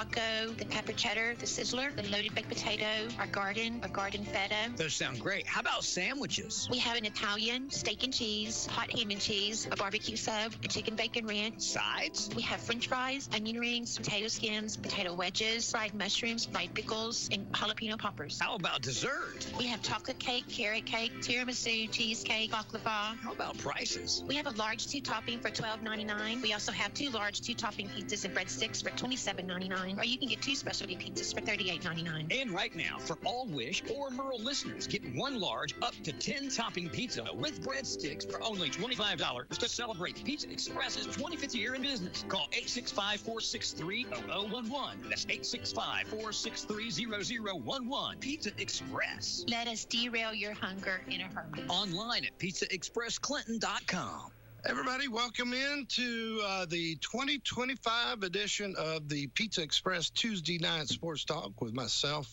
taco, the pepper cheddar, the sizzler, the loaded baked potato, our garden feta. Those sound great. How about sandwiches? We have an Italian steak and cheese, hot ham and cheese, a barbecue sub, a chicken bacon ranch. Sides? We have French fries, onion rings, potato skins, potato wedges, fried mushrooms, fried pickles, and jalapeno poppers. How about dessert? We have chocolate cake, carrot cake, tiramisu, cheesecake, baklava. How about prices? We have a large 2-topping for $12.99. We also have 2 large 2-topping pizzas and breadsticks for $27.99. Or you can get 2 specialty pizzas for $38.99. And right now, for all WYSH or Merle listeners, get 1 large up to 10-topping pizza with breadsticks for only $25 to celebrate Pizza Express's 25th year in business. Call 865-463-0011. That's 865-463-0011. Pizza Express. Let us derail your hunger in a hurry. Online at pizzaexpressclinton.com. Everybody, welcome in to the 2025 edition of the Pizza Express Tuesday Night Sports Talk with myself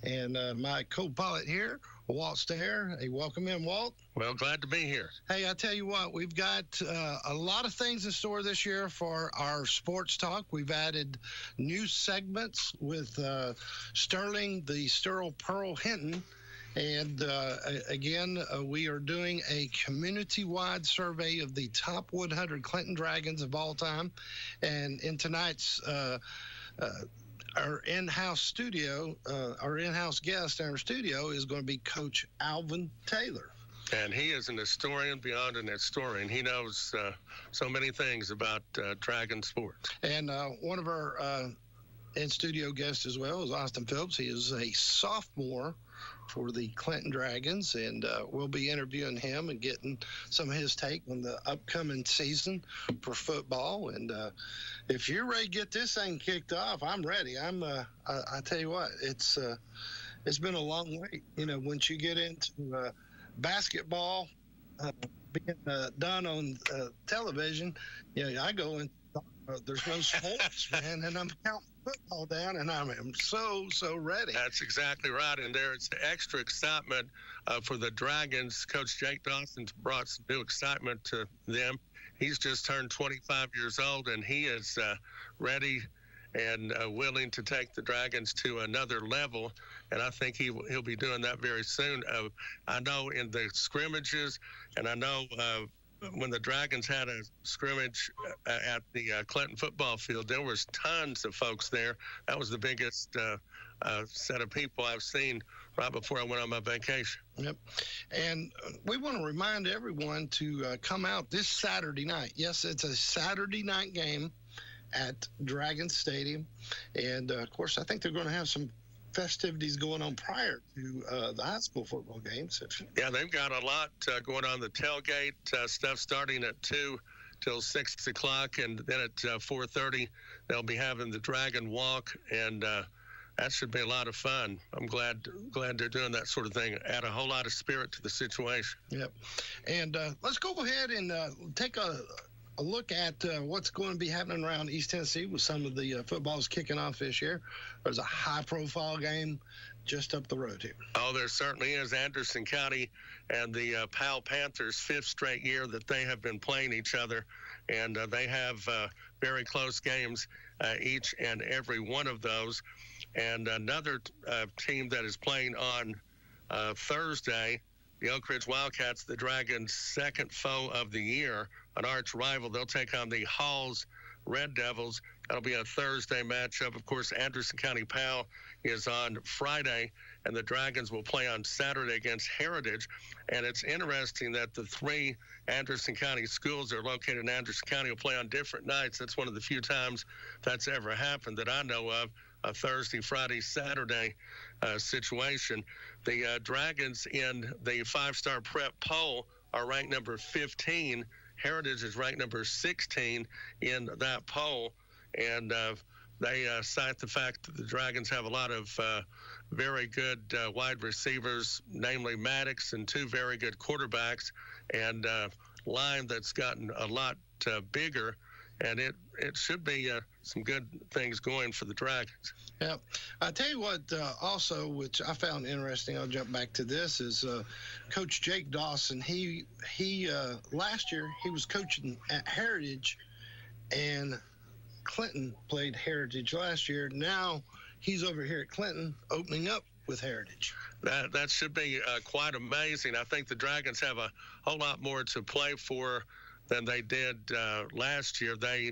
and my co-pilot here, Walt Stair. Hey, welcome in, Walt. Well, glad to be here. Hey, I tell you what, we've got a lot of things in store this year for our sports talk. We've added new segments with Sterling, the Sterile Pearl Hinton. And again, we are doing a community-wide survey of the top 100 Clinton Dragons of all time. And in tonight's our in-house studio, our in-house guest in our studio is going to be Coach Alvin Taylor. And he is an historian beyond an historian. He knows so many things about Dragon sports. And one of our in-studio guests as well is Austin Phillips. He is a sophomore for the Clinton Dragons, and we'll be interviewing him and getting some of his take on the upcoming season for football. And if you're ready to get this thing kicked off, I'm ready. I tell you what, it's been a long wait. You know, once you get into basketball being done on television, you know, I go and there's no sports, man, and I'm counting football down, and I am so ready. That's exactly right, and there's extra excitement for the Dragons. Coach Jake Dawson's brought some new excitement to them. He's just turned 25 years old, and he is ready and willing to take the Dragons to another level, and I think he'll be doing that very soon. I know in the scrimmages, and I know when the Dragons had a scrimmage at the Clinton football field, there was tons of folks there. That was the biggest set of people I've seen right before I went on my vacation. Yep. And we want to remind everyone to come out this Saturday night. Yes, it's a Saturday night game at Dragon Stadium. And, of course, I think they're going to have some festivities going on prior to the high school football games. Yeah, they've got a lot going on. The tailgate stuff starting at 2 till 6 o'clock, and then at 4:30 they'll be having the Dragon Walk, and that should be a lot of fun. I'm glad they're doing that sort of thing. Add a whole lot of spirit to the situation. Yep. And let's go ahead and take a look at what's going to be happening around East Tennessee with some of the footballs kicking off this year. There's a high-profile game just up the road here. Oh, there certainly is. Anderson County and the Powell Panthers, 5th straight year that they have been playing each other, and they have very close games each and every one of those. And another team that is playing on Thursday, the Oak Ridge Wildcats, the Dragons' second foe of the year, an arch rival. They'll take on the Halls Red Devils. That'll be a Thursday matchup. Of course, Anderson County Powell is on Friday, and the Dragons will play on Saturday against Heritage. And it's interesting that the 3 Anderson County schools that are located in Anderson County will play on different nights. That's one of the few times that's ever happened that I know of, a Thursday, Friday, Saturday situation. The Dragons in the 5-star prep poll are ranked number 15. Heritage is ranked number 16 in that poll, and they cite the fact that the Dragons have a lot of very good wide receivers, namely Maddox, and 2 very good quarterbacks, and line that's gotten a lot bigger, and it should be some good things going for the Dragons. Yeah. I tell you what, also, which I found interesting, I'll jump back to this, is Coach Jake Dawson. He last year, he was coaching at Heritage, and Clinton played Heritage last year. Now he's over here at Clinton opening up with Heritage. That should be quite amazing. I think the Dragons have a whole lot more to play for than they did last year. They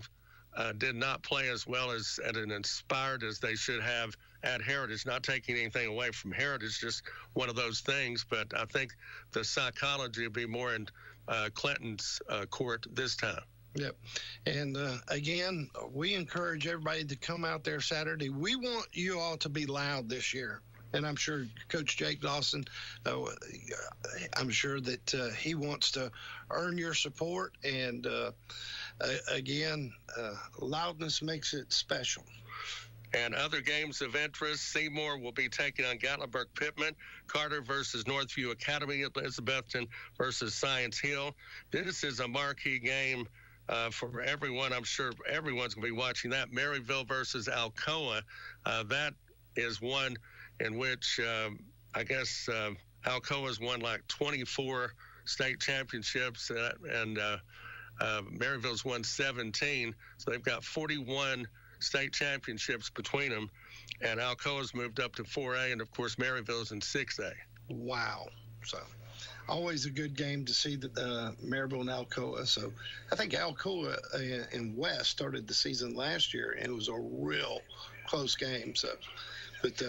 did not play as well as and inspired as they should have at Heritage. Not taking anything away from Heritage, just one of those things. But I think the psychology will be more in Clinton's court this time. Yep. And again, we encourage everybody to come out there Saturday. We want you all to be loud this year. And I'm sure Coach Jake Dawson, I'm sure that he wants to earn your support. And again, loudness makes it special. And other games of interest, Seymour will be taking on Gatlinburg-Pittman, Carter versus Northview Academy, Elizabethton versus Science Hill. This is a marquee game for everyone. I'm sure everyone's going to be watching that. Maryville versus Alcoa. That is one in which I guess Alcoa's won like 24 state championships, and Maryville's won 17. So they've got 41 state championships between them, and Alcoa's moved up to 4A, and of course Maryville's in 6A. Wow. So always a good game to see Maryville and Alcoa. So I think Alcoa and West started the season last year, and it was a real close game. So, but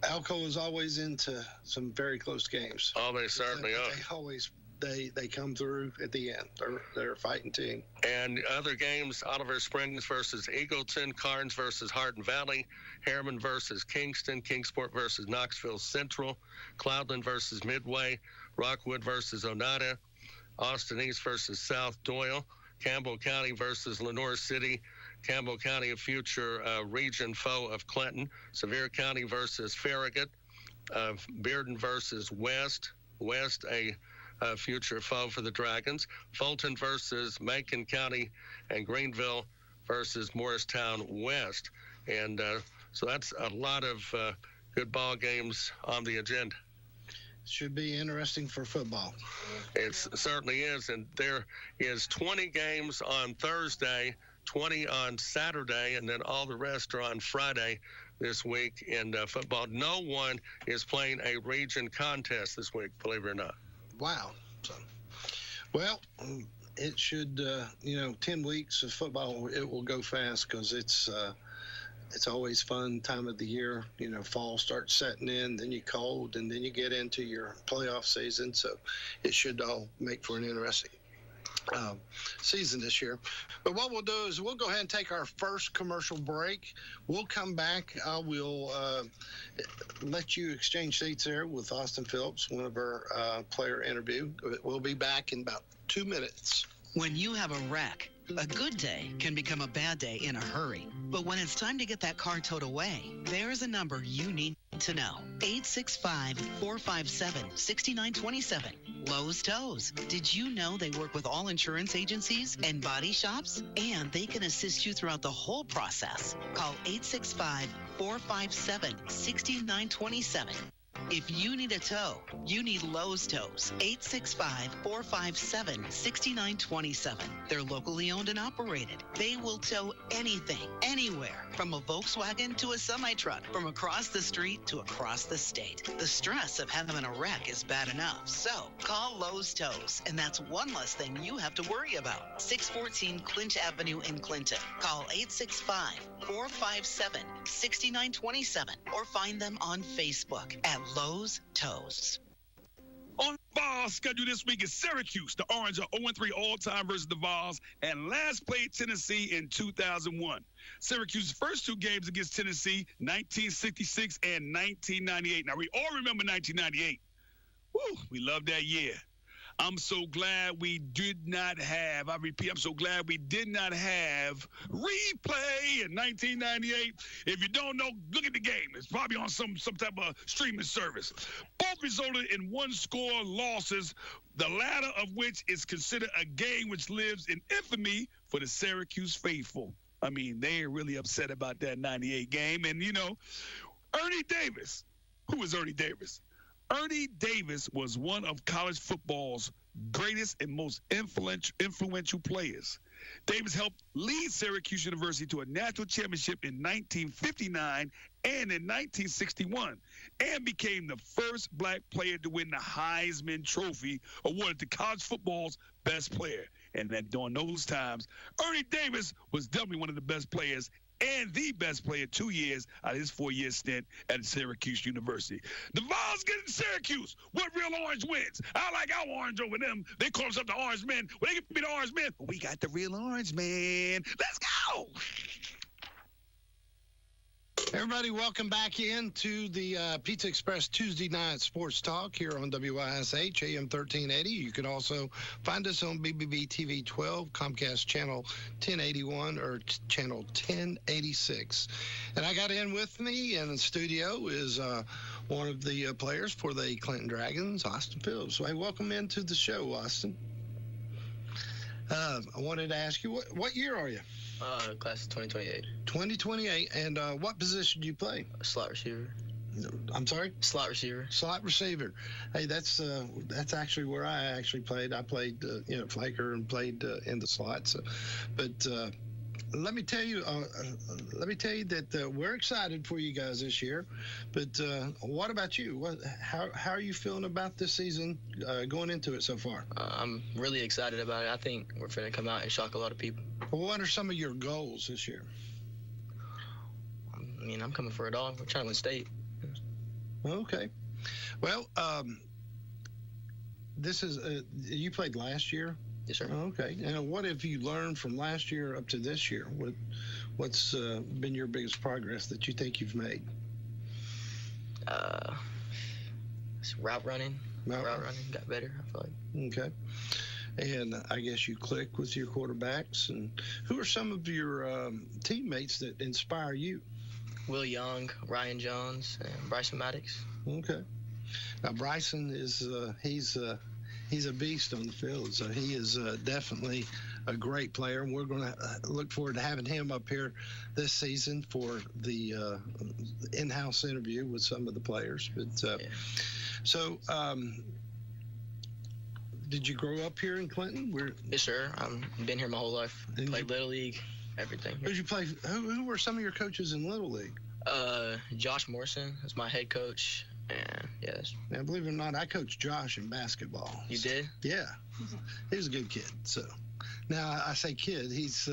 Alcoa is always into some very close games. Oh, they certainly are. They always they come through at the end. They're a fighting team. And other games: Oliver Springs versus Eagleton, Carnes versus Hardin Valley, Harriman versus Kingston, Kingsport versus Knoxville Central, Cloudland versus Midway, Rockwood versus Oneida, Austin East versus South Doyle, Campbell County versus Lenoir City, Campbell County, a future region foe of Clinton, Sevier County versus Farragut, Bearden versus West, a future foe for the Dragons, Fulton versus Macon County, and Greenville versus Morristown West. And so that's a lot of good ball games on the agenda. Should be interesting for football. It certainly is. And there is 20 games on Thursday, 20 on Saturday, and then all the rest are on Friday this week in football. No one is playing a region contest this week, believe it or not. Wow. So, well, it should, 10 weeks of football, it will go fast because it's always fun time of the year. Fall starts setting in, then you cold, and then you get into your playoff season. So it should all make for an interesting season this year. But what we'll do is we'll go ahead and take our first commercial break. We'll come back. I will let you exchange seats there with Austin Phillips, one of our player interview. We'll be back in about 2 minutes. When you have a wreck, a good day can become a bad day in a hurry. But when it's time to get that car towed away, there's a number you need to know. 865-457-6927. Lowe's Tows. Did you know they work with all insurance agencies and body shops? And they can assist you throughout the whole process. Call 865-457-6927. If you need a tow, you need Lowe's Tows. 865-457-6927. They're locally owned and operated. They will tow anything, anywhere, from a Volkswagen to a semi-truck, from across the street to across the state. The stress of having a wreck is bad enough, so call Lowe's Tows, and that's one less thing you have to worry about. 614 Clinch Avenue in Clinton. Call 865-457-6927 or find them on Facebook at Lowe's Tows. On Vols schedule this week is Syracuse. The Orange are 0-3 all-time versus the Vols and last played Tennessee in 2001. Syracuse's first two games against Tennessee, 1966 and 1998. Now, we all remember 1998. Woo, we love that year. I'm so glad we did not have, I repeat, I'm so glad we did not have replay in 1998. If you don't know, look at the game. It's probably on some type of streaming service. Both resulted in one-score losses, the latter of which is considered a game which lives in infamy for the Syracuse faithful. I mean, they're really upset about that 98 game. And, Ernie Davis. Who is Ernie Davis? Ernie Davis was one of college football's greatest and most influential players. Davis helped lead Syracuse University to a national championship in 1959 and in 1961, and became the first black player to win the Heisman Trophy, awarded to college football's best player. And that during those times, Ernie Davis was definitely one of the best players and the best player 2 years out of his 4-year stint at Syracuse University. The Vols get in Syracuse. What real orange wins? I like our orange over them. They call us up the orange men. Well, they can be the orange men, but we got the real orange man. Let's go! Everybody, welcome back into the Pizza Express Tuesday Night Sports Talk here on WYSH AM 1380. You can also find us on BBB TV 12, Comcast Channel 1081, or Channel 1086. And I got in with me in the studio is one of the players for the Clinton Dragons, Austin Phillips. So, hey, welcome into the show, Austin. I wanted to ask you, what year are you? Class of 2028. 2028, and what position do you play? Slot receiver. I'm sorry? Slot receiver. Slot receiver. Hey, that's actually where I actually played. I played, flanker and played in the slot. So, but let me tell you that we're excited for you guys this year. But what about you? How are you feeling about this season going into it so far? I'm really excited about it. I think we're going to come out and shock a lot of people. Well, what are some of your goals this year? I mean, I'm coming for it all. We're trying to win state. Okay. Well, this is you played last year? Yes, sir. Okay. And what have you learned from last year up to this year? What's been your biggest progress that you think you've made? Route running. Route running got better, I feel like. Okay. And I guess you click with your quarterbacks. And who are some of your teammates that inspire you? Will Young, Ryan Jones, and Bryson Maddox. Okay. Now Bryson is he's a beast on the field, so he is definitely a great player, and we're going to look forward to having him up here this season for the in-house interview with some of the players. But so. Did you grow up here in Clinton? Yes, sir. I've been here my whole life. Played Little League, everything. Did you play? Who were some of your coaches in Little League? Josh Morrison was my head coach, and yes. Now, believe it or not, I coached Josh in basketball. You did? Yeah, he was a good kid. So now I say kid. He's,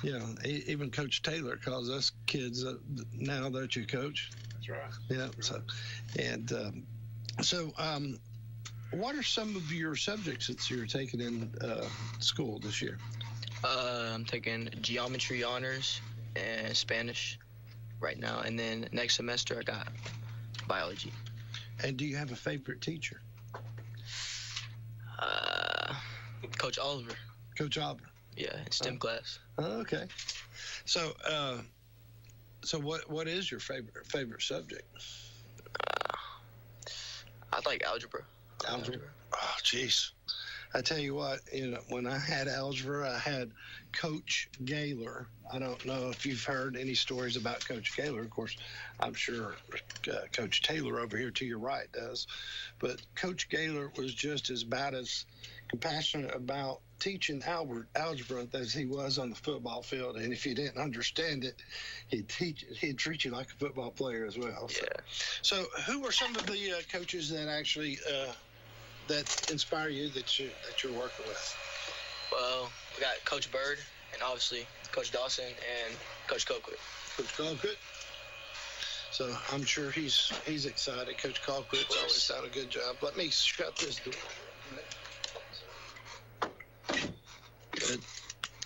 even Coach Taylor calls us kids now that you coach. That's right. Yeah. So, and what are some of your subjects that you're taking in school this year? I'm taking geometry honors and Spanish right now, and then next semester I got biology. And do you have a favorite teacher? Coach Oliver. Coach Oliver. Yeah, in STEM class. Okay. So, what is your favorite subject? I like algebra. Algebra. Oh, jeez. I tell you what, when I had algebra, I had Coach Gaylor. I don't know if you've heard any stories about Coach Gaylor. Of course, I'm sure Coach Taylor over here to your right does. But Coach Gaylor was just as compassionate about teaching algebra as he was on the football field. And if you didn't understand it, he'd treat you like a football player as well. Yeah. So who are some of the coaches that actually that inspire you that you're working with? Well, we got Coach Bird and obviously Coach Dawson and Coach Colquitt. Coach Colquitt. So I'm sure he's excited. Coach Colquitt's always done a good job. Let me shut this door. Good.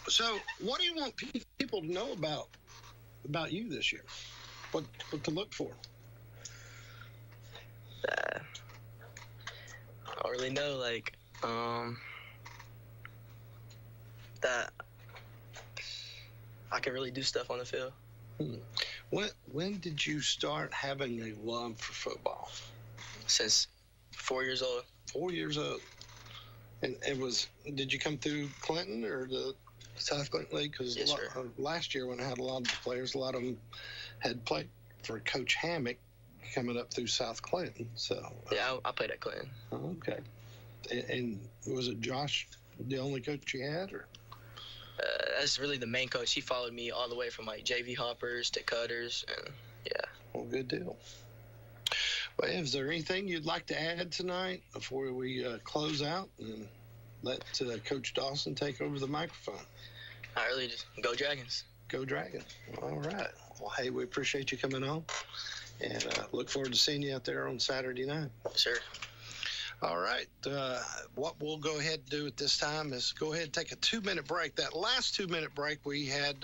So what do you want people to know about you this year? What to look for? I don't really know, that I can really do stuff on the field. When did you start having a love for football? Since 4 years old. 4 years old. And did you come through Clinton or the South Clinton League? Because yes, last year when I had a lot of players, a lot of them had played for Coach Hammock coming up through South Clinton. So yeah, I played at Clinton. Okay. And was it Josh the only coach you had, or? that's really the main coach. He followed me all the way from like JV hoppers to cutters, and yeah. Well, good deal. Well, is there anything you'd like to add tonight before we close out and let Coach Dawson take over the microphone? I really just go Dragons. Go Dragons. All right. Well, hey, we appreciate you coming on, and look forward to seeing you out there on Saturday night. Sure. All right. What we'll go ahead and do at this time is go ahead and take a 2-minute break. That last 2-minute break, we had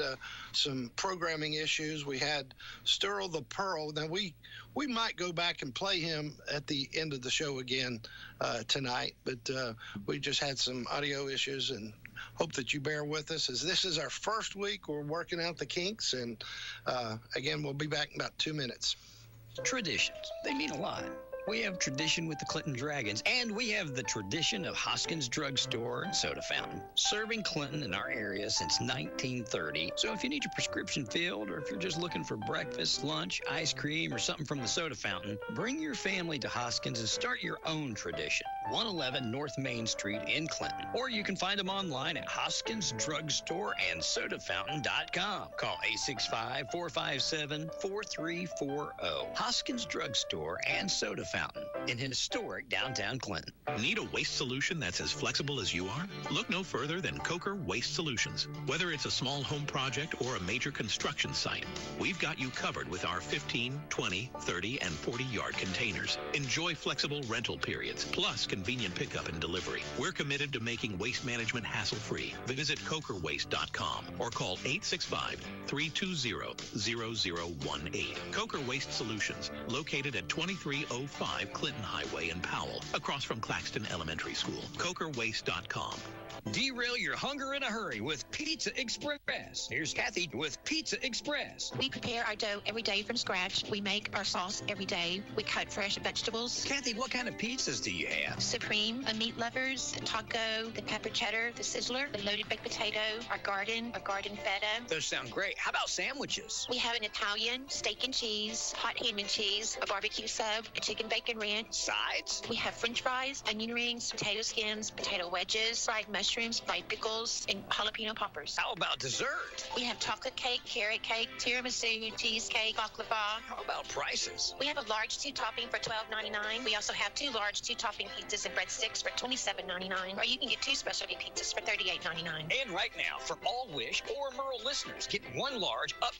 some programming issues. We had Sterl the Pearl. Now, we might go back and play him at the end of the show again tonight, but we just had some audio issues, and hope that you bear with us, as this is our first week. We're working out the kinks, and again, we'll be back in about 2 minutes. Traditions, they mean a lot. We have tradition with the Clinton Dragons, and we have the tradition of Hoskins Drug Store and Soda Fountain, serving Clinton in our area since 1930. So if you need your prescription filled, or if you're just looking for breakfast, lunch, ice cream, or something from the Soda Fountain, bring your family to Hoskins and start your own tradition. 111 North Main Street in Clinton. Or you can find them online at HoskinsDrugStoreAndSodaFountain.com. Call 865-457-4340. Hoskins Drug Store and Soda Fountain in historic downtown Clinton. Need a waste solution that's as flexible as you are? Look no further than Coker Waste Solutions. Whether it's a small home project or a major construction site, we've got you covered with our 15, 20, 30, and 40-yard containers. Enjoy flexible rental periods, plus convenient pickup and delivery. We're committed to making waste management hassle-free. Visit cokerwaste.com or call 865-320-0018. Coker Waste Solutions, located at 2305 Clinton Highway in Powell, across from Claxton Elementary School. cokerwaste.com. Derail your hunger in a hurry with Pizza Express. Here's Kathy with Pizza Express. We prepare our dough every day from scratch. We make our sauce every day. We cut fresh vegetables. Kathy, what kind of pizzas do you have? Supreme, the meat lovers, the taco, the pepper cheddar, the sizzler, the loaded baked potato, our garden feta. Those sound great. How about sandwiches? We have an Italian, steak and cheese, hot ham and cheese, a barbecue sub, a chicken bacon ranch. Sides? We have french fries, onion rings, potato skins, potato wedges, fried mushrooms, fried pickles, and jalapeno poppers. How about dessert? We have chocolate cake, carrot cake, tiramisu, cheesecake, baklava. How about prices? We have a large 2-topping for $12.99. We also have 2 large 2-topping pizzas and breadsticks for $27.99. Or you can get 2 specialty pizzas for $38.99. And right now, for all WYSH or Merle listeners, get 1 large up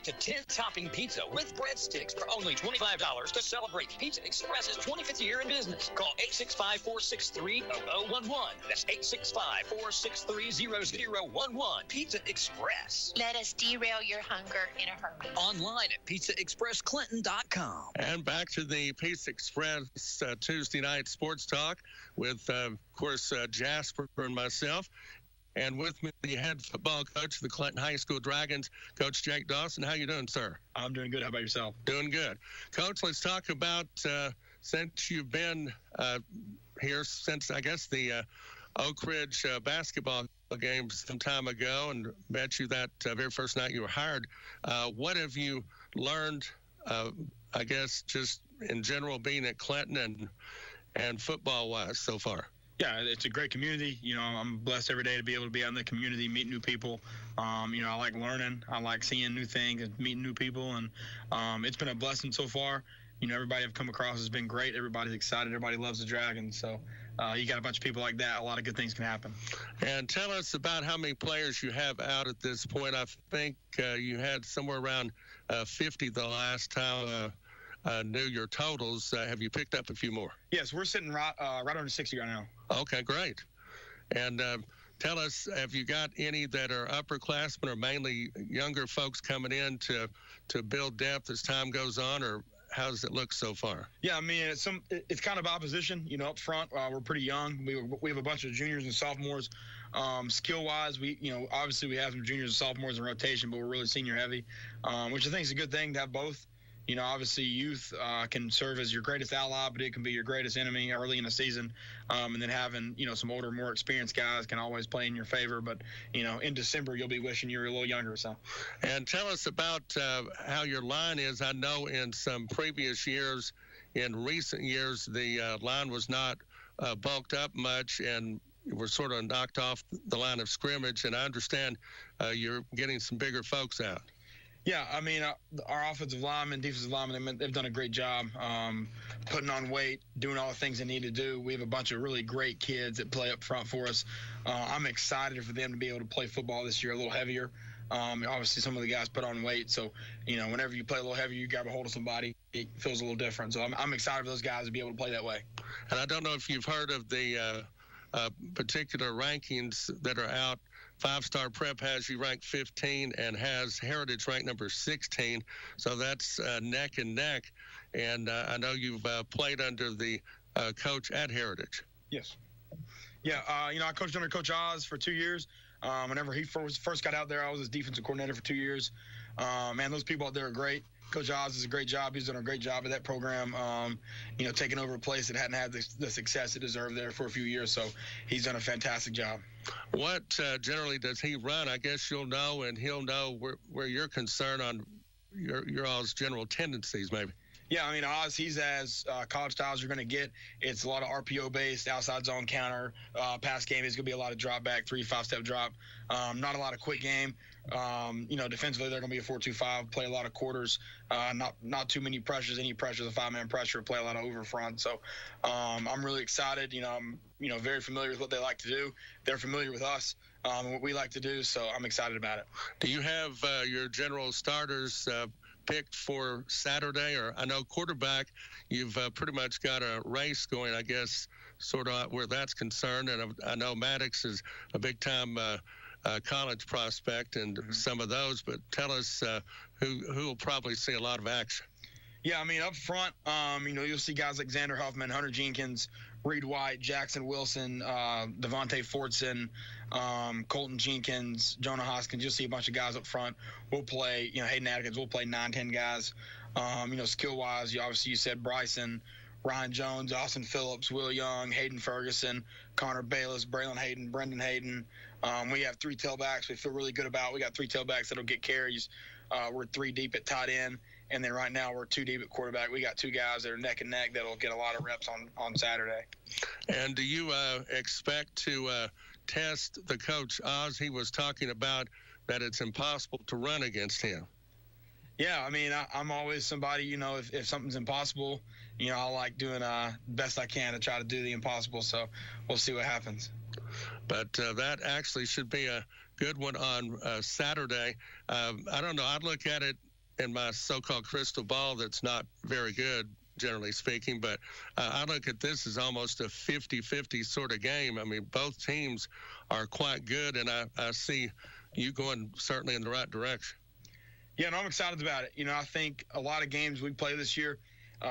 to 10-topping pizza with breadsticks for only $25 to celebrate Pizza Express's 25th year in business. Call 865-463-0011. That's 865-463-0011. Pizza Express. Let us derail your hunger in a hurry. Online at pizzaexpressclinton.com. And back to the Pizza Express Tuesday night sports talk with, of course, Jasper and myself. And with me, the head football coach of the Clinton High School Dragons, Coach Jake Dawson. How you doing, sir? I'm doing good. How about yourself? Doing good. Coach, let's talk about, since you've been here since, I guess, the Oak Ridge basketball game some time ago, and bet you that very first night you were hired, what have you learned, I guess, just in general being at Clinton and football-wise so far? Yeah, it's a great community. You know, I'm blessed every day to be able to be out in the community, meet new people. You know, I like learning. I like seeing new things and meeting new people. And it's been a blessing so far. You know, everybody I've come across has been great. Everybody's excited. Everybody loves the Dragons. So you got a bunch of people like that, a lot of good things can happen. And tell us about how many players you have out at this point. I think you had somewhere around 50 the last time knew your totals. Have you picked up a few more? Yes, we're sitting right under 60 right now. Okay, great. And tell us, have you got any that are upperclassmen or mainly younger folks coming in to build depth as time goes on, or how does it look so far? Yeah, I mean, it's kind of opposition. You know, up front, we're pretty young. We have a bunch of juniors and sophomores. Skill-wise, obviously we have some juniors and sophomores in rotation, but we're really senior heavy, which I think is a good thing to have both. You know, obviously youth can serve as your greatest ally, but it can be your greatest enemy early in the season. And then having, some older, more experienced guys can always play in your favor. But, in December, you'll be wishing you were a little younger. So. And tell us about how your line is. I know in some previous years, in recent years, the line was not bulked up much. And were sort of knocked off the line of scrimmage, and I understand you're getting some bigger folks out. Yeah, I mean, our offensive linemen, defensive linemen, they've done a great job putting on weight, doing all the things they need to do. We have a bunch of really great kids that play up front for us. I'm excited for them to be able to play football this year a little heavier. Obviously, some of the guys put on weight, so, whenever you play a little heavier, you grab a hold of somebody, it feels a little different. So I'm excited for those guys to be able to play that way. And I don't know if you've heard of the particular rankings that are out. 5-Star Prep has you ranked 15 and has Heritage ranked number 16. So that's neck and neck. And I know you've played under the coach at Heritage. Yes. Yeah, I coached under Coach Oz for 2 years. Whenever he first got out there, I was his defensive coordinator for 2 years. Man, those people out there are great. Coach Oz does a great job. He's done a great job at that program, taking over a place that hadn't had the success it deserved there for a few years. So he's done a fantastic job. What generally does he run? I guess you'll know, and he'll know where you're concerned on your all's general tendencies, maybe. Yeah, I mean, Oz, he's as college style as you're going to get. It's a lot of RPO-based, outside zone counter, pass game. It's going to be a lot of drop back, 3-5-step drop. Not a lot of quick game. Defensively, they're going to be a 4-2-5, play a lot of quarters, not too many pressures. Any pressure is a 5-man pressure, play a lot of over front. So I'm really excited. I'm very familiar with what they like to do. They're familiar with us and what we like to do, so I'm excited about it. Do you have your general starters picked for Saturday? Or I know quarterback, you've pretty much got a race going, I guess, sort of where that's concerned. And I know Maddox is a big-time college prospect and some of those, but tell us who will probably see a lot of action. Yeah, I mean, up front, you'll see guys like Xander Huffman, Hunter Jenkins, Reed White, Jackson Wilson, Devontae Fortson, Colton Jenkins, Jonah Hoskins. You'll see a bunch of guys up front. We'll play, Hayden Atkins. We'll play 9-10 guys. Skill-wise, you said Bryson, Ryan Jones, Austin Phillips, Will Young, Hayden Ferguson, Connor Bayless, Braylon Hayden, Brendan Hayden. We have 3 tailbacks we feel really good about. We got 3 tailbacks that'll get carries. We're 3 deep at tight end. And then right now we're 2 deep at quarterback. We got 2 guys that are neck and neck that'll get a lot of reps on Saturday. And do you expect to test the coach Oz? He was talking about that it's impossible to run against him. Yeah, I mean, I'm always somebody, if something's impossible, I like doing the best I can to try to do the impossible. So we'll see what happens. But that actually should be a good one on Saturday. I don't know. I'd look at it in my so-called crystal ball that's not very good, generally speaking, but I look at this as almost a 50-50 sort of game. I mean, both teams are quite good, and I see you going certainly in the right direction. Yeah, no, I'm excited about it. I think a lot of games we play this year,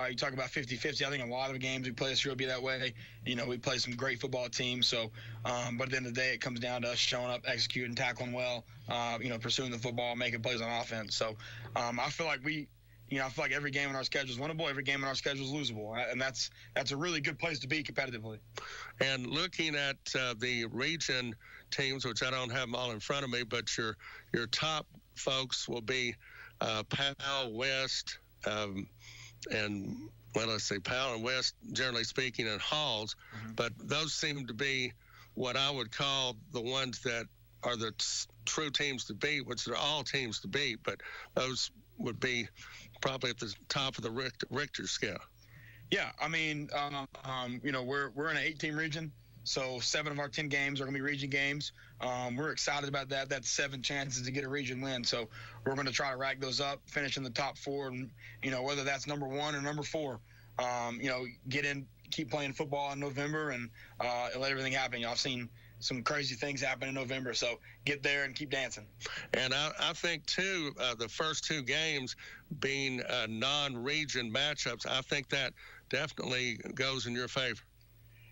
you talk about 50-50. I think a lot of games we play this year will be that way. We play some great football teams. So, but at the end of the day, it comes down to us showing up, executing, tackling well, pursuing the football, making plays on offense. So, I feel like I feel like every game in our schedule is winnable. Every game in our schedule is losable. And that's a really good place to be competitively. And looking at the region teams, which I don't have them all in front of me, but your top folks will be Powell, West, and let's say Powell and West, generally speaking, and Halls. Mm-hmm. But those seem to be what I would call the ones that are the true teams to beat, which are all teams to beat. But those would be probably at the top of the Richter scale. Yeah, I mean, we're in an 8-team region. So 7 of our 10 games are going to be region games. We're excited about that. That's 7 chances to get a region win. So we're going to try to rack those up, finish in the top 4, and, whether that's number 1 or number 4, get in, keep playing football in November and let everything happen. I've seen some crazy things happen in November, so get there and keep dancing. And I think, too, the first 2 games being non-region matchups, I think that definitely goes in your favor.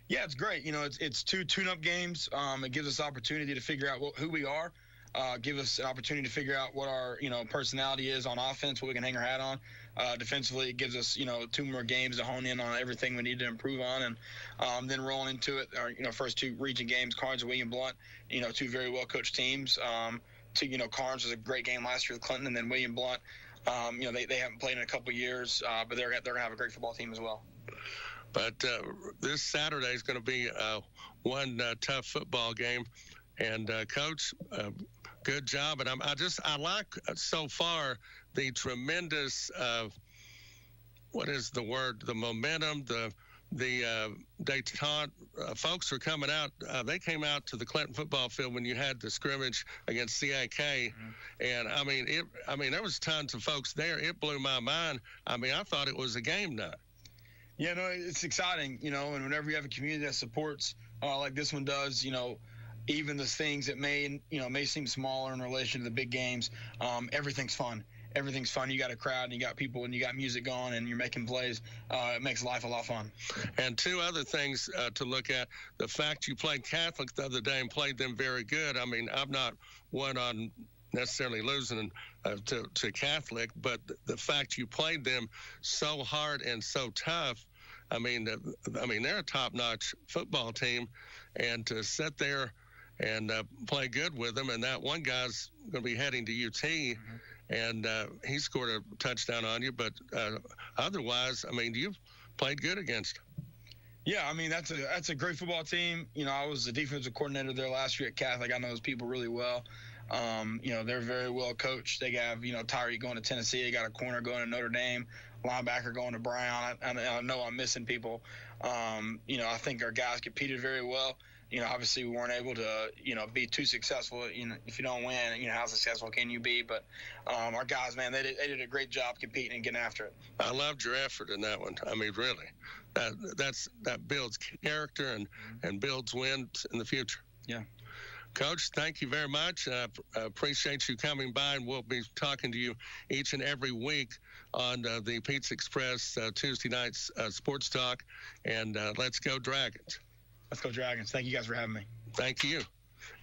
Yeah, it's great. It's 2 tune-up games. It gives us opportunity to figure out who we are, give us an opportunity to figure out what our, personality is on offense, what we can hang our hat on. Defensively, it gives us, 2 more games to hone in on everything we need to improve on. And then rolling into it, our, first 2 region games, Carnes and William Blunt, 2 very well-coached teams. Carnes was a great game last year with Clinton, and then William Blunt, they haven't played in a couple of years, but they're going to have a great football team as well. But this Saturday is going to be one tough football game. And Coach, good job. And I like so far the tremendous, what is the word? The momentum, the detente. Folks are coming out. They came out to the Clinton football field when you had the scrimmage against CAK, mm-hmm. And I mean, there was tons of folks there. It blew my mind. I mean, I thought it was a game night. Yeah, no, it's exciting, and whenever you have a community that supports like this one does, even the things that may seem smaller in relation to the big games, everything's fun. Everything's fun. You got a crowd, and you got people, and you got music going, and you're making plays. It makes life a lot of fun. And two other things to look at: the fact you played Catholic the other day and played them very good. I mean, I'm not one on necessarily losing to Catholic, but the fact you played them so hard and so tough. I mean, they're a top-notch football team, and to sit there and play good with them, and that one guy's going to be heading to UT. Mm-hmm. And he scored a touchdown on you, but otherwise, I mean, you've played good against him. Yeah, I mean, that's a great football team. I was the defensive coordinator there last year at Catholic. I know those people really well. They're very well coached. They have, Tyree going to Tennessee. They got a corner going to Notre Dame, linebacker going to Brown. I know I'm missing people. I think our guys competed very well. Obviously we weren't able to, be too successful. If you don't win, how successful can you be? But our guys, man, they did a great job competing and getting after it. I loved your effort in that one. I mean, really, that builds character and builds wins in the future. Yeah. Coach, thank you very much. I appreciate you coming by, and we'll be talking to you each and every week on the Pizza Express Tuesday nights sports talk. And let's go Dragons. Let's go Dragons. Thank you guys for having me. Thank you.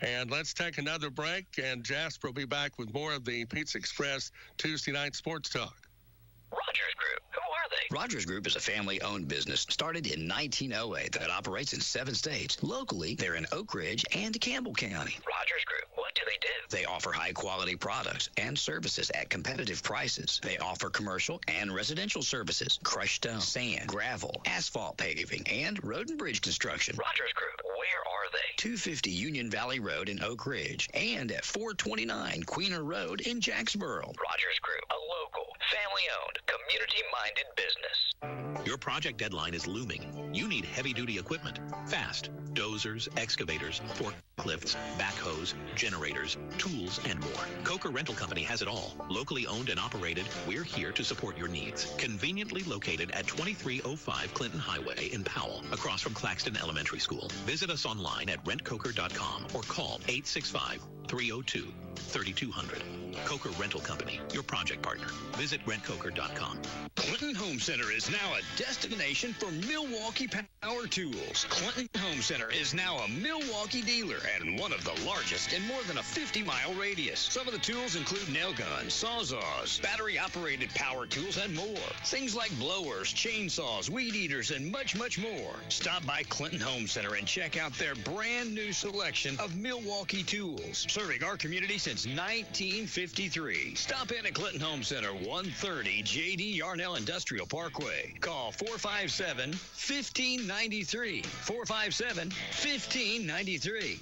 And let's take another break, and Jasper will be back with more of the Pizza Express Tuesday night sports talk. Rogers Group. Who are they? Rogers Group is a family-owned business started in 1908 that operates in 7 states. Locally, they're in Oak Ridge and Campbell County. Rogers Group. What do they do? They offer high-quality products and services at competitive prices. They offer commercial and residential services, crushed stone, sand, gravel, asphalt paving, and road and bridge construction. Rogers Group. Where are they? 250 Union Valley Road in Oak Ridge and at 429 Queener Road in Jacksboro. Rogers Group, a local, family-owned, community-minded business. Your project deadline is looming. You need heavy-duty equipment, fast. Dozers, excavators, forklifts, backhoes, generators, tools, and more. Coker Rental Company has it all. Locally owned and operated, we're here to support your needs. Conveniently located at 2305 Clinton Highway in Powell, across from Claxton Elementary School. Visit us online at rentcoker.com or call 865-302-3200. Coker Rental Company, your project partner. Visit rentcoker.com. Clinton Home Center is now a destination for Milwaukee power tools. Clinton Home Center is now a Milwaukee dealer and one of the largest in more than a 50-mile radius. Some of the tools include nail guns, sawzalls, battery-operated power tools, and more. Things like blowers, chainsaws, weed eaters, and much, much more. Stop by Clinton Home Center and check out their brand new selection of Milwaukee tools, serving our community since 1953. Stop in at Clinton Home Center, 130 J.D. Yarnell Industrial Parkway. Call 457-1593. 457-1593.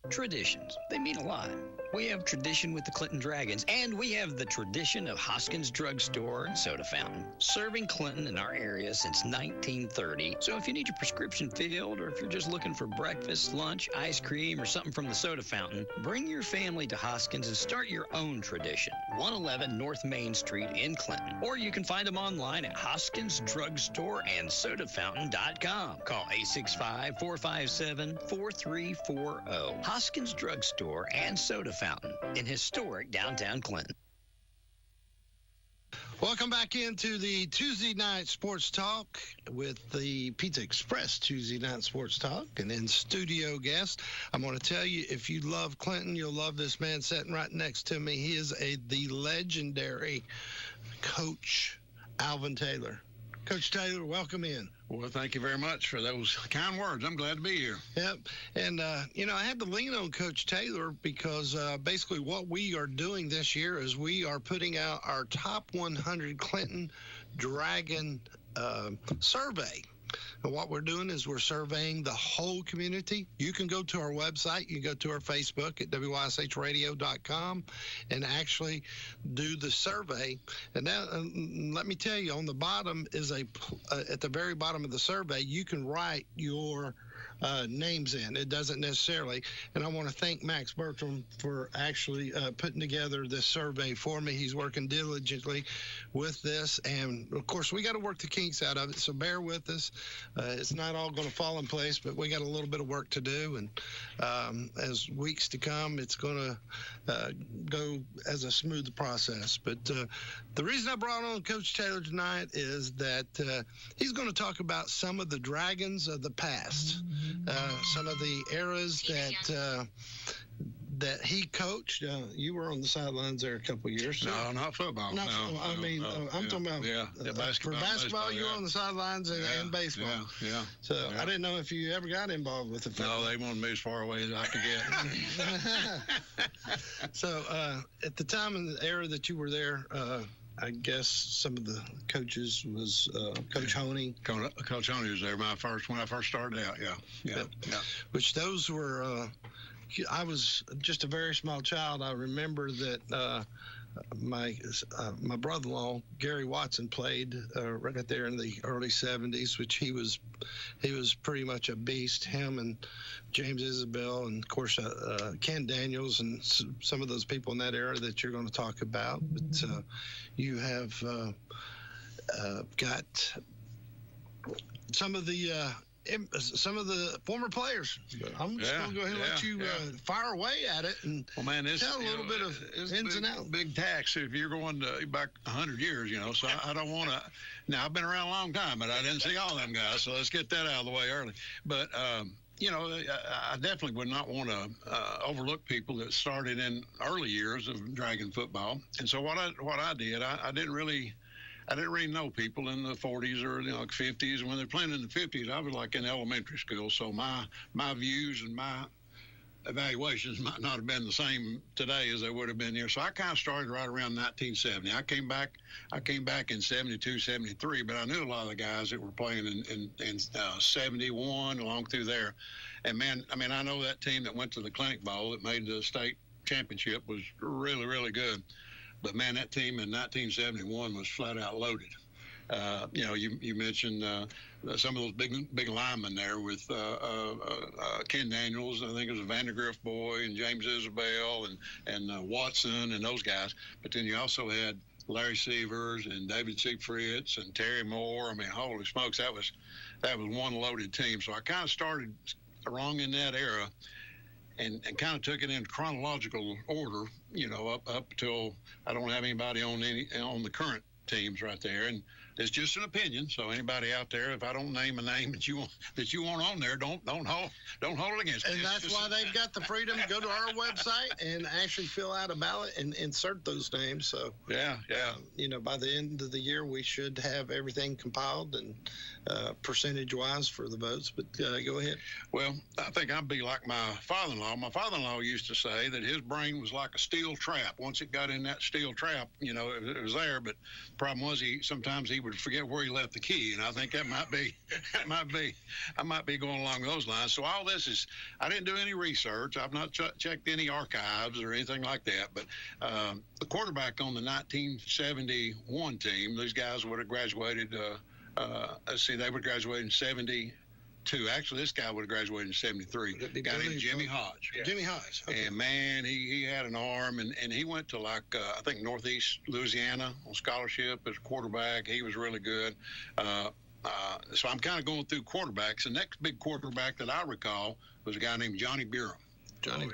Traditions, they mean a lot. We have tradition with the Clinton Dragons, and we have the tradition of Hoskins Drug Store and Soda Fountain, serving Clinton in our area since 1930. So if you need your prescription filled, or if you're just looking for breakfast, lunch, ice cream, or something from the Soda Fountain, bring your family to Hoskins and start your own tradition. 111 North Main Street in Clinton. Or you can find them online at HoskinsDrugStoreAndSodaFountain.com. Call 865-457-4340. Hoskins Drug Store and Soda Fountain in historic downtown Clinton. Welcome back into the Tuesday Night Sports Talk with the Pizza Express Tuesday Night Sports Talk. And in studio guest, I'm going to tell you, if you love Clinton, you'll love this man sitting right next to me. He is the legendary Coach Alvin Taylor. Coach Taylor, welcome in. Well, thank you very much for those kind words. I'm glad to be here. Yep. And, I had to lean on Coach Taylor because basically what we are doing this year is we are putting out our top 100 Clinton Dragon survey. And what we're doing is we're surveying the whole community. You can go to our website. You can go to our Facebook at WYSHradio.com and actually do the survey. And now, let me tell you, on the bottom is at the very bottom of the survey, you can write your names in. It doesn't necessarily. And I want to thank Max Bertram for actually putting together this survey for me. He's working diligently with this. And, of course, we got to work the kinks out of it, so bear with us. It's not all going to fall in place, but we got a little bit of work to do. And as weeks to come, it's going to go as a smooth process. But the reason I brought on Coach Taylor tonight is that he's going to talk about some of the Dragons of the past. Some of the eras that he coached. You were on the sidelines there a couple of years. No, not football. I'm talking about basketball. For basketball, you were on the sidelines and baseball. Yeah. So I didn't know if you ever got involved with the football. No, they wanted me as far away as I could get. So at the time and the era that you were there, I guess some of the coaches was Coach Honey. Coach Honey was there when I first started out. Yeah. Which those were. I was just a very small child. I remember that my brother-in-law Gary Watson played right there in the early '70s, which he was pretty much a beast. Him and James Isabel, and of course Ken Daniels, and some of those people in that era that you're going to talk about. But you have got some of the former players. I'm just going to go ahead and let you fire away at it and tell a little bit of ins and outs. Big tax if you're going back 100 years, so I don't want to. Now, I've been around a long time, but I didn't see all them guys, so let's get that out of the way early. But, I definitely would not want to overlook people that started in early years of Dragon football. And so what I did, I didn't really know people in the 40s or 50s. When they're playing in the 50s, I was like in elementary school. So my views and my evaluations might not have been the same today as they would have been here. So I kind of started right around 1970. I came back in 72, 73, but I knew a lot of the guys that were playing in 71 along through there. And man, I know that team that went to the Clinic Bowl that made the state championship was really, really good. But, man, that team in 1971 was flat out loaded. You mentioned some of those big linemen there with Ken Daniels. I think it was a Vandergrift boy, and James Isabel and Watson and those guys. But then you also had Larry Severs and David C. Fritz and Terry Moore. Holy smokes, that was one loaded team. So I kind of started wrong in that era. And kind of took it in chronological order, up till I don't have anybody on the current teams right there. And it's just an opinion. So anybody out there, if I don't name a name that you want on there, don't hold it against me. And that's why they've got the freedom to go to our website and actually fill out a ballot and insert those names. So by the end of the year, we should have everything compiled and percentage-wise for the votes. But go ahead. Well, I think I'd be like my father-in-law. My father-in-law used to say that his brain was like a steel trap. Once it got in that steel trap, it was there. But the problem was sometimes he would forget where he left the key, and I think I might be going along those lines. So all this is, I didn't do any research. I've not checked any archives or anything like that. But the quarterback on the 1971 team, these guys would have graduated. They would graduate in 72. Actually, this guy would have graduated in 73. A guy named Jimmy Hodge. Yeah. Jimmy Hodge. Okay. And, man, he had an arm, and he went to, I think, Northeast Louisiana on scholarship as a quarterback. He was really good. So I'm kind of going through quarterbacks. The next big quarterback that I recall was a guy named Johnny Byram.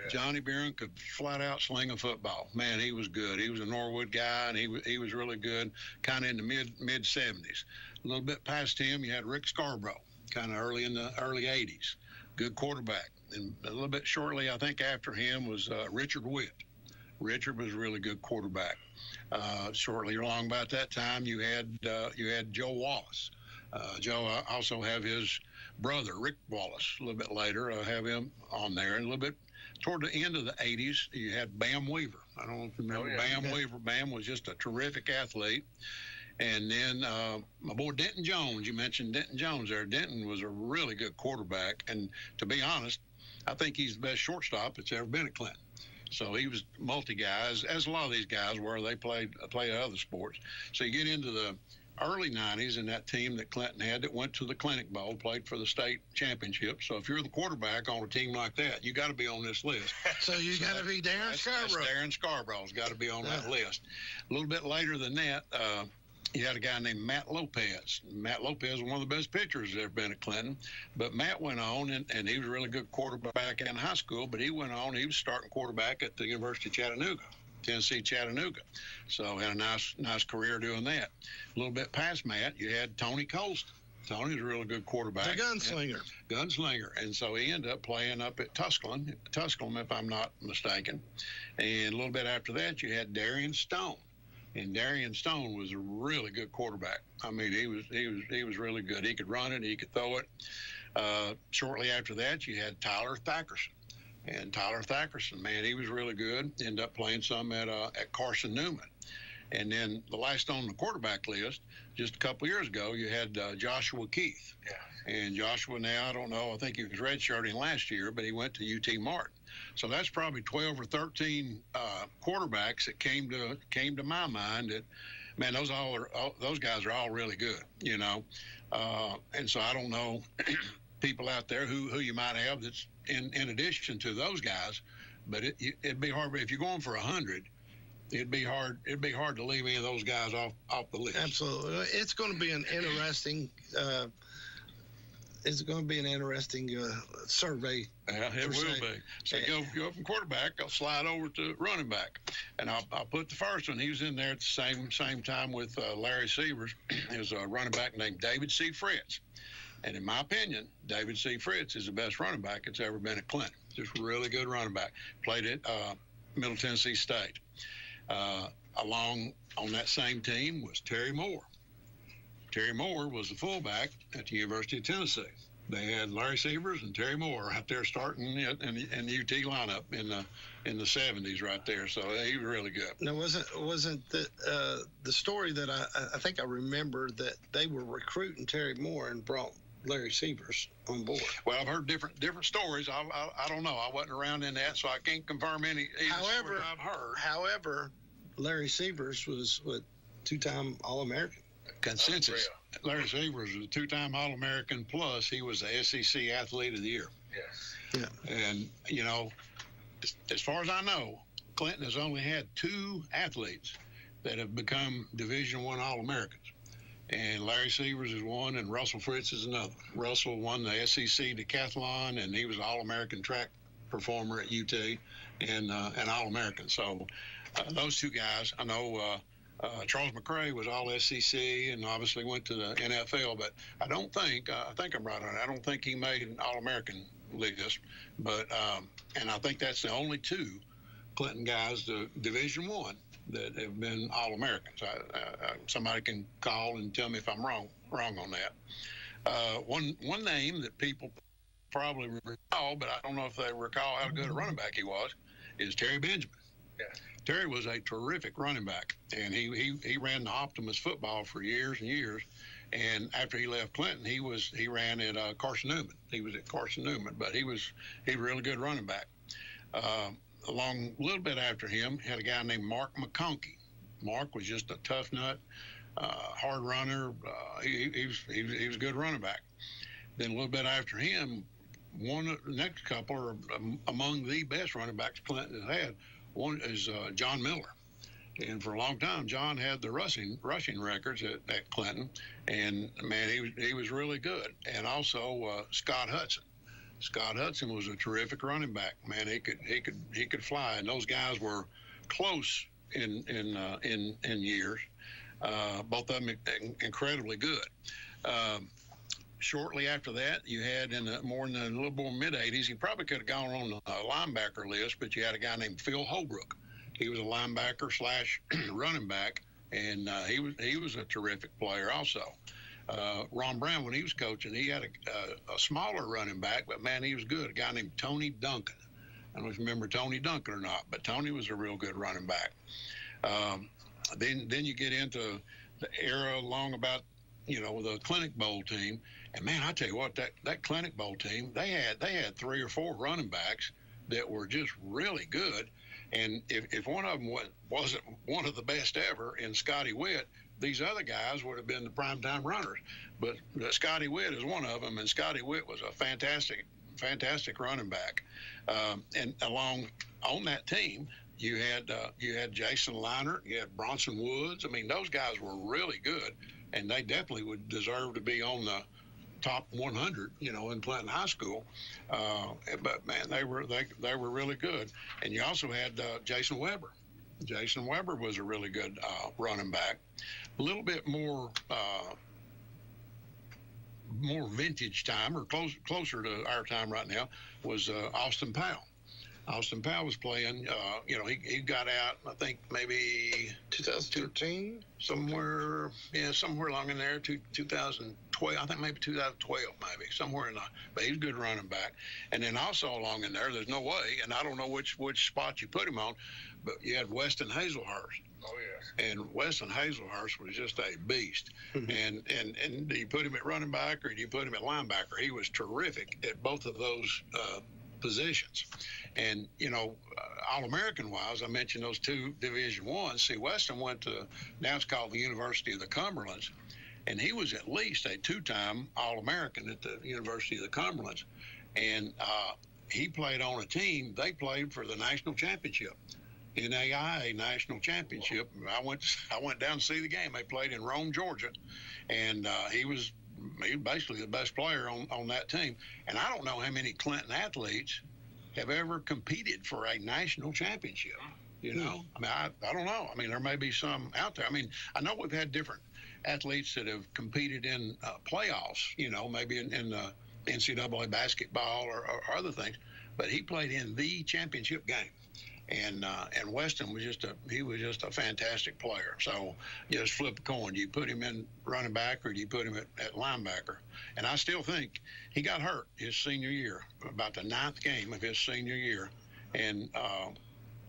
Johnny Byram could flat out sling a football. Man, he was good. He was a Norwood guy, and he was really good, kind of in the mid 70s. A little bit past him, you had Rick Scarborough, kind of early in the early 80s. Good quarterback. And a little bit shortly, I think after him was Richard Witt. Richard was a really good quarterback. Shortly along about that time, you had Joe Wallace. Joe, I also have his brother, Rick Wallace, a little bit later. I have him on there. And a little bit toward the end of the 80s, you had Bam Weaver. I don't know if you remember Bam Weaver. Bam was just a terrific athlete. And then my boy Denton Jones, you mentioned Denton Jones there. Denton was a really good quarterback. And to be honest, I think he's the best shortstop that's ever been at Clinton. So he was multi-guys, as a lot of these guys were. They played other sports. So you get into the early 90s, and that team that Clinton had that went to the Clinic Bowl, played for the state championship. So if you're the quarterback on a team like that, you got to be on this list. So you got to be Darren Scarborough. Darren Scarborough's got to be on that list. A little bit later than that, you had a guy named Matt Lopez. Matt Lopez was one of the best pitchers that ever been at Clinton. But Matt went on, and he was a really good quarterback in high school, but he went on, he was starting quarterback at the University of Chattanooga. Tennessee, Chattanooga. So had a nice career doing that. A little bit past Matt, you had Tony Colston. Tony was a really good quarterback. The gunslinger. Gunslinger. And so he ended up playing up at Tusculum, if I'm not mistaken. And a little bit after that, you had Darian Stone. And Darian Stone was a really good quarterback. I mean, he was really good. He could run it, he could throw it. Shortly after that, you had Tyler Thackerson. And Tyler Thackerson, man, he was really good. Ended up playing some at Carson Newman. And then the last on the quarterback list, just a couple years ago, you had Joshua Keith. Yeah. And Joshua now, I don't know, I think he was redshirting last year, but he went to UT Martin. So that's probably 12 or 13 quarterbacks that came to my mind that, man, those guys are all really good, you know. And so I don't know people out there who you might have that's in addition to those guys, but it'd be hard if you're going for 100. It'd be hard to leave any of those guys off the list. Absolutely, it's going to be an interesting. It's going to be an interesting survey. Yeah, it will be. So go from quarterback, I'll slide over to running back, and I'll put the first one. He was in there at the same time with Larry Sievers. There's a running back named David C. Fritz. And in my opinion, David C. Fritz is the best running back that's ever been at Clinton. Just really good running back. Played at Middle Tennessee State. Along on that same team was Terry Moore. Terry Moore was the fullback at the University of Tennessee. They had Larry Sievers and Terry Moore out there starting in the UT lineup in the 70s right there. So he was really good. Now, wasn't the story that I think I remember that they were recruiting Terry Moore and brought Larry Sievers on board? Well, I've heard different stories. I don't know. I wasn't around in that, so I can't confirm any stories I've heard. However, Larry Sievers was two-time All-American. Consensus. Larry Sievers was a two-time All-American, plus he was the SEC Athlete of the Year. Yes. Yeah. And, you know, as far as I know, Clinton has only had 2 athletes that have become Division I All-Americans. And Larry Sievers is one, and Russell Fritz is another. Russell won the SEC decathlon, and he was an All-American track performer at UT and an All-American. So those 2 guys, I know Charles McCray was all SEC and obviously went to the NFL, but I think I'm right on it. I don't think he made an All-American list, but and I think that's the only 2 Clinton guys, the Division I, that have been All-Americans. Somebody can call and tell me if I'm wrong on that. One name that people probably recall, but I don't know if they recall how good a running back he was, is Terry Benjamin. Yeah. Terry was a terrific running back, and he ran the Optimus football for years and years. And after he left Clinton, he ran at Carson Newman. He was at Carson Newman, but he was a really good running back. Along a little bit after him, had a guy named Mark McConkey. Mark was just a tough nut, hard runner. He was a good running back. Then a little bit after him, the next couple are among the best running backs Clinton has had. One is John Miller. And for a long time, John had the rushing records at Clinton. And, man, he was really good. And also Scott Hudson. Scott Hudson was a terrific running back. Man, he could fly. And those guys were close in years. Both of them incredibly good. Shortly after that, you had in the little more mid-'80s, he probably could have gone on the linebacker list, but you had a guy named Phil Holbrook. He was a linebacker / running back, and he was a terrific player also. Ron Brown, when he was coaching, he had a smaller running back, but, man, he was good, a guy named Tony Duncan. I don't know if you remember Tony Duncan or not, but Tony was a real good running back. Then you get into era along about, the Clinic Bowl team. And man, I tell you what, that Clinic Bowl team, they had 3 or 4 running backs that were just really good. And if one of them wasn't one of the best ever in Scotty Witt, these other guys would have been the primetime runners. But Scotty Witt is one of them, and Scotty Witt was a fantastic running back. And on that team, you had Jason Leinert, you had Bronson Woods. I mean, those guys were really good, and they definitely would deserve to be on the top 100, in Clinton High School. But man, they were really good. And you also had Jason Weber. Jason Weber was a really good running back. A little bit more vintage time, or closer to our time right now, was Austin Powell. Austin Powell was playing. He got out, I think maybe 2013, somewhere along in there. 2012, I think maybe 2012, maybe somewhere in there. But he's a good running back. And then also along in there, there's no way, and I don't know which spot you put him on, but you had Weston Hazelhurst. Oh yes. And Weston Hazelhurst was just a beast. And do you put him at running back or do you put him at linebacker? He was terrific at both of those positions. And All-American wise, I mentioned those 2 Division I. See, Weston went to, now it's called the University of the Cumberlands, and he was at least a 2-time All-American at the University of the Cumberlands. And he played on a team. They played for the national championship, NAIA national championship. I went down to see the game. They played in Rome, Georgia, and he was basically the best player on that team. And I don't know how many Clinton athletes have ever competed for a national championship. I mean, I don't know. I mean, there may be some out there. I mean, I know we've had different athletes that have competed in playoffs, maybe in the NCAA basketball or other things, but he played in the championship game. And Weston was just a fantastic player. So you just flip a coin. Do you put him in running back or do you put him at linebacker? And I still think he got hurt his senior year, about the 9th game of his senior year. And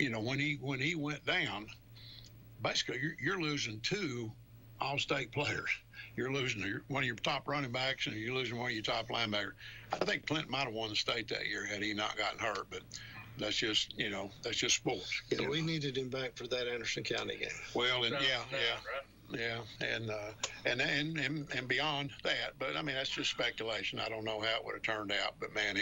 when he went down, basically you're losing 2 all-state players. You're losing one of your top running backs and you're losing one of your top linebackers. I think Clinton might have won the state that year had he not gotten hurt, but that's just sports. Yeah, we needed him back for that Anderson County game. Well, and and beyond that, but I mean that's just speculation. I don't know how it would have turned out, but man,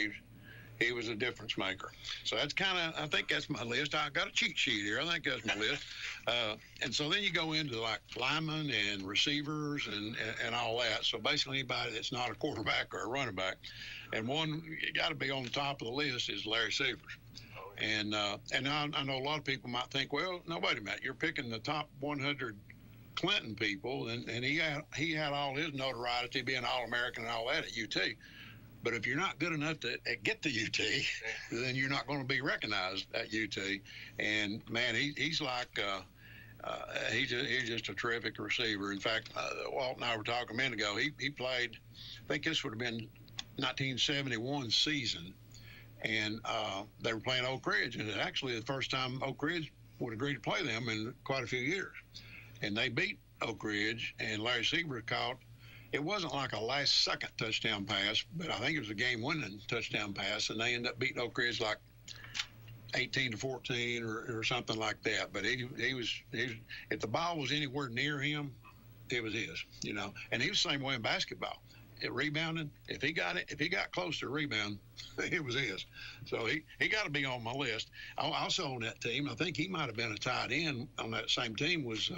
he was a difference maker. So that's I think that's my list. I got a cheat sheet here. I think that's my list. And so then you go into like linemen and receivers and all that. So basically anybody that's not a quarterback or a running back. And one you got to be on the top of the list is Larry Sievers. And I know a lot of people might think, well, no, wait a minute, you're picking the top 100 Clinton people, and he had all his notoriety being All-American and all that at UT. But if you're not good enough to get to UT, then you're not going to be recognized at UT. And man, he's like he's just a terrific receiver. In fact, Walt and I were talking a minute ago. He played, I think this would have been 1971 season. And they were playing Oak Ridge, and it's actually the first time Oak Ridge would agree to play them in quite a few years. And they beat Oak Ridge, and Larry Sievers caught, it wasn't like a last-second touchdown pass, but I think it was a game-winning touchdown pass, and they ended up beating Oak Ridge like 18-14 or something like that. But he was if the ball was anywhere near him, it was his, And he was the same way in basketball. At rebounding, if he got close to rebound, it was his. So he got to be on my list. Also on that team, I think he might have been a tight end on that same team was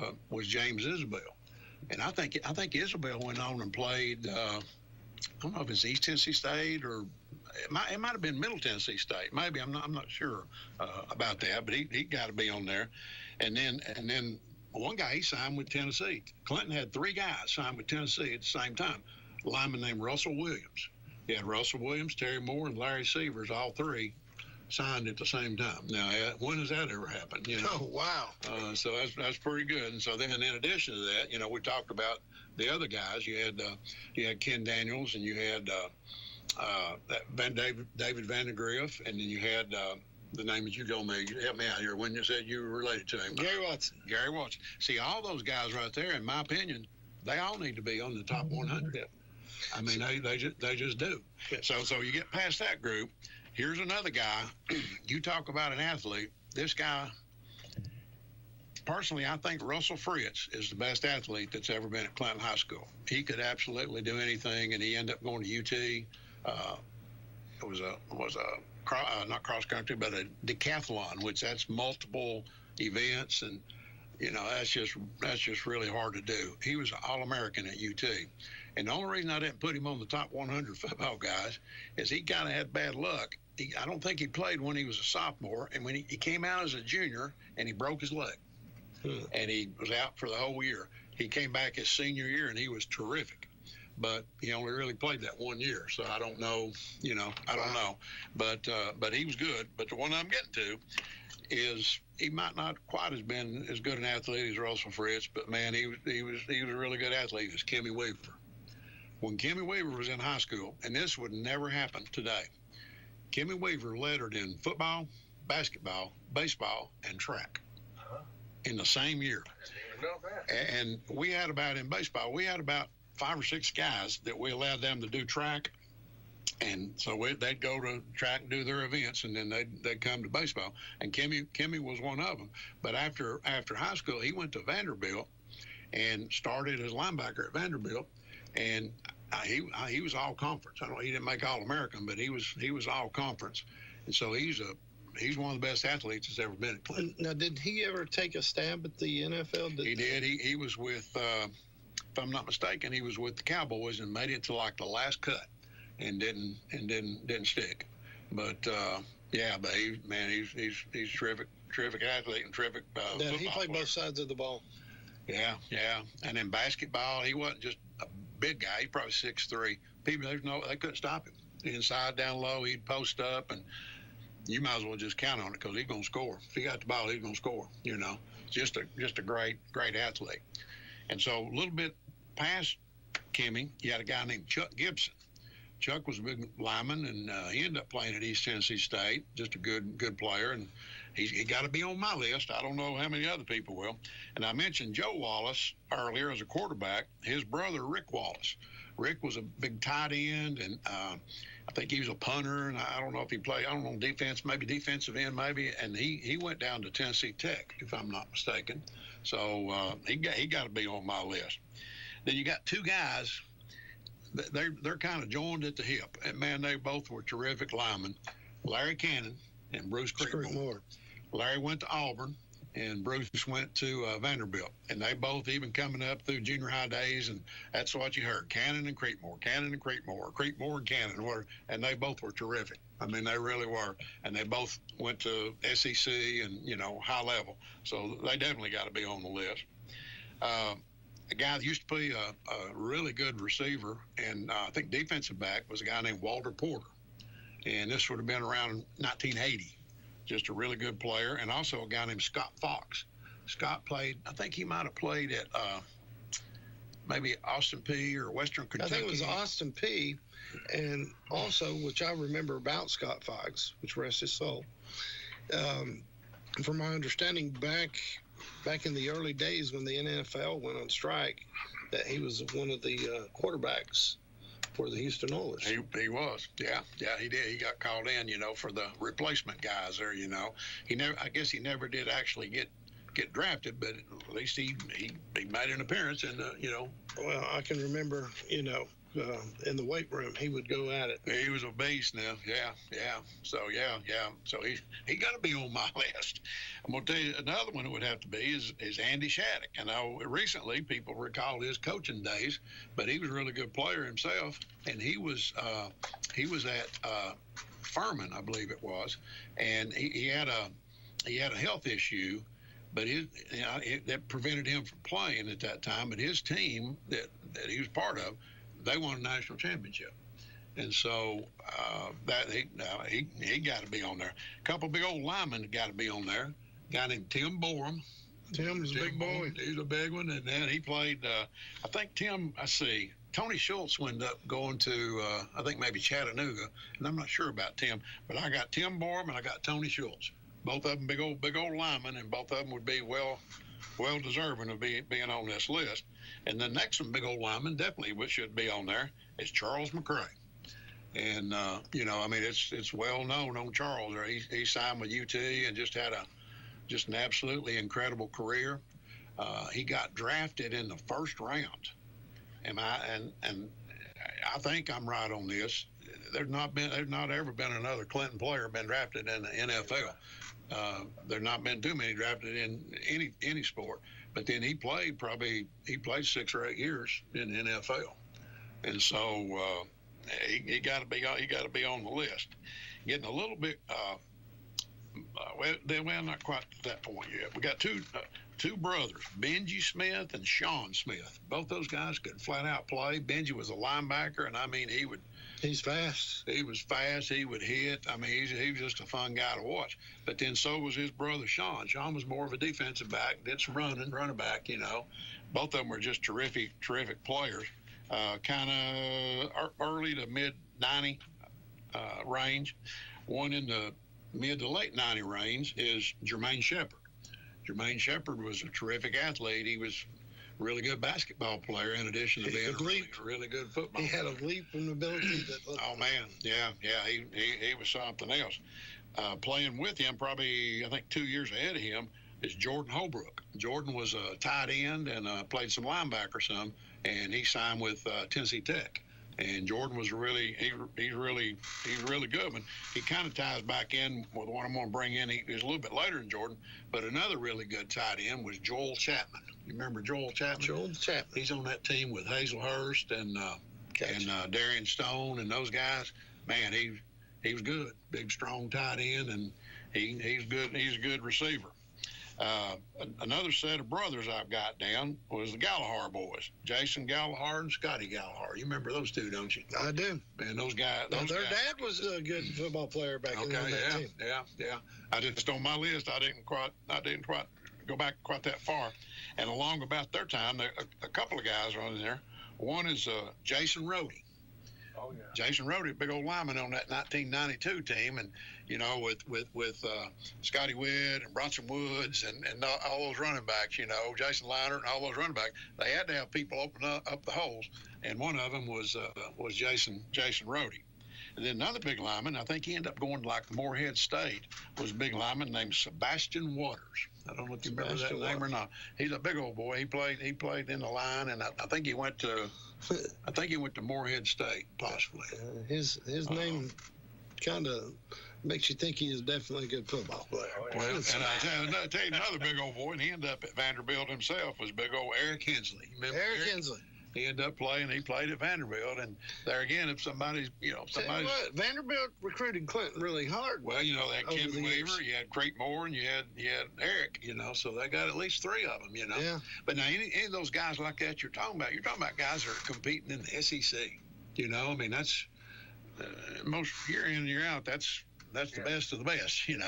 James Isabel, and I think Isabel went on and played. I don't know if it's East Tennessee State or it might have been Middle Tennessee State. Maybe I'm not sure about that, but he got to be on there. And then one guy he signed with Tennessee. Clinton had 3 guys signed with Tennessee at the same time. A lineman named Russell Williams. He had Russell Williams, Terry Moore, and Larry Sievers, all 3 signed at the same time. Now, when has that ever happened? Oh, wow. So that's pretty good. And so then in addition to that, we talked about the other guys. You had Ken Daniels, and you had David Vandegrift, and then you had the name that you told me, help me out here, when you said you were related to him. Gary Watson. Gary Watson. See, all those guys right there, in my opinion, they all need to be on the top 100. Yeah. I mean, they just do. Yeah. So you get past that group. Here's another guy. You talk about an athlete. This guy, personally, I think Russell Fritz is the best athlete that's ever been at Clinton High School. He could absolutely do anything, and he ended up going to UT. It was not cross country, but a decathlon, which that's multiple events, and that's just really hard to do. He was an All-American at UT. And the only reason I didn't put him on the top 100 football guys is he kind of had bad luck. I don't think he played when he was a sophomore, and when he came out as a junior, and he broke his leg, and he was out for the whole year. He came back his senior year, and he was terrific. But he only really played that 1 year, so I don't know. I don't know. But he was good. But the one I'm getting to is he might not quite have been as good an athlete as Russell Fritz, but man, he was a really good athlete. It's Kimmy Weaver. When Kimmy Weaver was in high school, and this would never happen today, Kimmy Weaver lettered in football, basketball, baseball, and track in the same year. And we had in baseball, we had about 5 or 6 guys that we allowed them to do track. And so they'd go to track and do their events, and then they'd come to baseball. And Kimmy was one of them. But after high school, he went to Vanderbilt and started as linebacker at Vanderbilt. And he was all conference. I don't know, he didn't make All-American, but he was all conference. And so he's one of the best athletes that's ever been at Clinton. Now, did he ever take a stab at the NFL? He did. He was with, if I'm not mistaken, he was with the Cowboys and made it to like the last cut, and didn't stick. But but he's terrific athlete and terrific football he played player. both sides of the ball. Yeah. And in basketball, he wasn't just a big guy. He probably 6'3". People, they couldn't stop him. Inside, down low, he'd post up, and you might as well just count on it because he's going to score. If he got the ball, he's going to score. Just a great athlete. And so a little bit past Kimmy, you had a guy named Chuck Gibson. Chuck was a big lineman, and he ended up playing at East Tennessee State. Just a good player, and he got to be on my list. I don't know how many other people will. And I mentioned Joe Wallace earlier as a quarterback. His brother, Rick Wallace. Rick was a big tight end, and I think he was a punter, and I don't know if he played, defense, maybe defensive end, maybe. And he went down to Tennessee Tech, if I'm not mistaken. So he got to be on my list. Then you got 2 guys. They're kind of joined at the hip, and man, they both were terrific linemen. Larry Cannon and Bruce Creekmore. Larry went to Auburn, and Bruce went to Vanderbilt, and they both, even coming up through junior high days, and that's what you heard: Cannon and Creekmore, Creekmore and Cannon, and they both were terrific. I mean, they really were, and they both went to SEC and high level, so they definitely got to be on the list. A guy that used to be a really good receiver and I think defensive back was a guy named Walter Porter. And this would have been around 1980. Just a really good player. And also a guy named Scott Fox. Scott played, I think he might have played at maybe Austin Peay or Western Kentucky. I think it was Austin Peay. And also, which I remember about Scott Fox, which rests his soul, from my understanding back in the early days when the NFL went on strike, that he was one of the quarterbacks for the Houston Oilers. He was, yeah, he did. He got called in, for the replacement guys there. I guess he never did actually get drafted, but at least he made an appearance, and Well, I can remember, in the weight room, he would go at it. He was a beast now. Yeah. So he got to be on my list. I'm gonna tell you another one it would have to be is Andy Shattuck. And recently people recall his coaching days, but he was a really good player himself. And he was at Furman, I believe it was, and he had a health issue, but that prevented him from playing at that time. But his team that he was part of, they won a national championship. And so he got to be on there. A couple of big old linemen got to be on there. A guy named Tim Borum, Tim's a big boy. He's a big one. And then he played, I think Tony Schultz wound up going to, I think maybe Chattanooga, and I'm not sure about Tim, but I got Tim Borum and I got Tony Schultz. Both of them big old linemen, and both of them would be well deserving of being on this list. And the next one, big old lineman, definitely which should be on there, is Charles McCray. And it's well known on Charles. He signed with UT and just had an absolutely incredible career. He got drafted in the first round. And I think I'm right on this. There's not ever been another Clinton player been drafted in the NFL. There's not been too many drafted in any sport. But then he played 6 or 8 years in the NFL, and so he got to be on the list. Getting a little bit well, not quite at that point yet. We got two brothers, Benji Smith and Sean Smith. Both those guys could flat out play. Benji was a linebacker, and I mean he's fast. He was fast. He would hit. I mean, he was just a fun guy to watch. But then so was his brother Sean. Sean was more of a defensive back, did some running back. Both of them were just terrific players. Kind of early to mid 90 range. One in the mid to late 90 range is Jermaine Shepard. Jermaine Shepard was a terrific athlete. He was a really good basketball player in addition to being a really good football player. He had a leap and ability. Oh, man. Yeah. He was something else. Playing with him, probably, I think 2 years ahead of him, is Jordan Holbrook. Jordan was a tight end and played some linebacker some, and he signed with Tennessee Tech. And Jordan was he's really good. And he kind of ties back in with what I'm going to bring in. He was a little bit later than Jordan, but another really good tight end was Joel Chapman. You remember Joel Chapman? Joel Chapman. He's on that team with Hazelhurst and Darian Stone and those guys. Man, he was good. Big, strong tight end, and he's good. He's a good receiver. Another set of brothers I've got down was the Gallagher boys, Jason Gallagher and Scotty Gallagher. You remember those two, don't you? I do. Man, those guys. Their dad was a good football player back in the day. Yeah. I just on my list. I didn't quite go back quite that far. And along about their time, a couple of guys are on there. One is Jason Rhodey. Oh yeah. Jason Rhodey, big old lineman on that 1992 team, and with Scotty Witt and Bronson Woods and all those running backs, Jason Leinert and all those running backs, they had to have people open up the holes, and one of them was Jason Rhodey. And then another big lineman, I think he ended up going to like Morehead State, was a big lineman named Sebastian Waters. I don't know if you remember that name or not. He's a big old boy. He played in the line, and I think he went to Morehead State, possibly. His name kind of makes you think he is definitely a good football player. Well, and I'll tell you another big old boy, and he ended up at Vanderbilt himself, was big old Eric Hensley. Remember Eric Hensley? He ended up playing. He played at Vanderbilt, and there again, if somebody's. Vanderbilt recruited Clinton really hard. Well, they had Ken Weaver, you had Crete Moore, and you had Eric. So they got at least three of them. Yeah. But now any of those guys like that you're talking about guys that are competing in the SEC. I mean that's most year in and year out. That's the best of the best. Yes.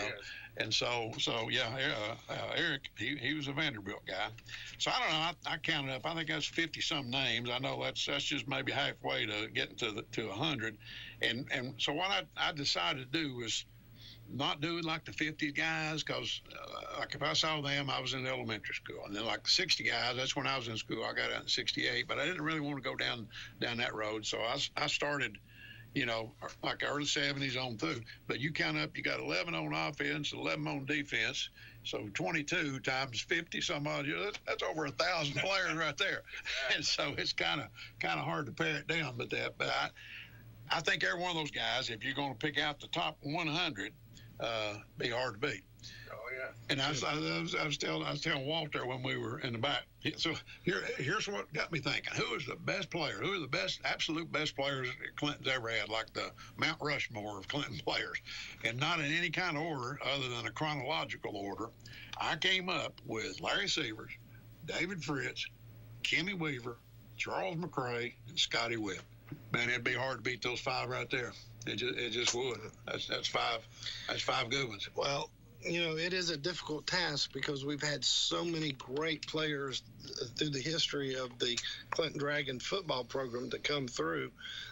And so Eric, he was a Vanderbilt guy. So I don't know. I counted up. I think that's 50-some names. I know that's just maybe halfway to getting to 100. And so what I decided to do was not do it like the 50 guys, because like if I saw them, I was in elementary school. And then like the 60 guys, that's when I was in school. I got out in 68, but I didn't really want to go down that road. So I started, like early 70s on through. But you count up, you got 11 on offense, 11 on defense. So 22 times 50 some odd, that's over 1,000 players right there. And so it's kind of hard to pare it down. But I think every one of those guys, if you're going to pick out the top 100, be hard to beat. Oh yeah. And I was telling Walter when we were in the back. So here's what got me thinking: who is the best player? Who are the absolute best players Clinton's ever had? Like the Mount Rushmore of Clinton players, and not in any kind of order other than a chronological order. I came up with Larry Sievers, David Fritz, Kimmy Weaver, Charles McCray, and Scotty Witt. Man, it'd be hard to beat those five right there. It just would. That's five good ones. Well, it is a difficult task because we've had so many great players through the history of the Clinton Dragon football program to come through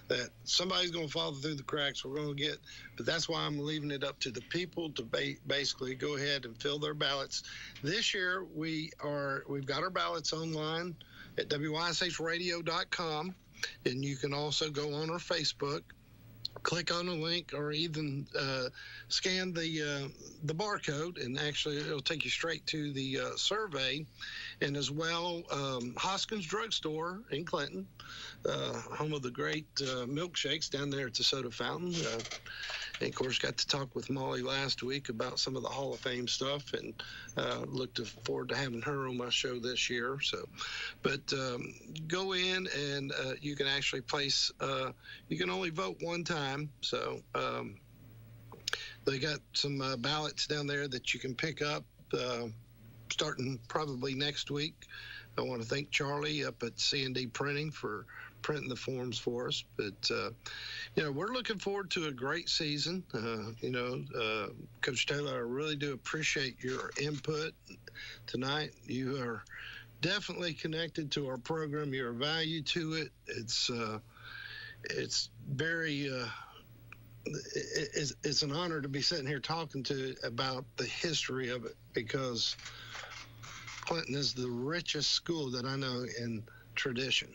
that somebody's going to fall through the cracks. We're going to get, but that's why I'm leaving it up to the people to basically go ahead and fill their ballots. This year, we've got our ballots online at WYSHradio.com, and you can also go on our Facebook, click on a link, or even scan the barcode, and actually it'll take you straight to the survey. And as well, Hoskins Drugstore in Clinton, home of the great milkshakes down there at the soda fountain. And of course, got to talk with Molly last week about some of the Hall of Fame stuff, and looked forward to having her on my show this year. So, but go in and you can actually place. You can only vote one time, so they got some ballots down there that you can pick up starting probably next week. I want to thank Charlie up at C&D Printing for printing the forms for us. But, we're looking forward to a great season. Coach Taylor, I really do appreciate your input tonight. You are definitely connected to our program. You're a value to it. It's very, it's an honor to be sitting here talking to about the history of it, because Clinton is the richest school that I know in tradition.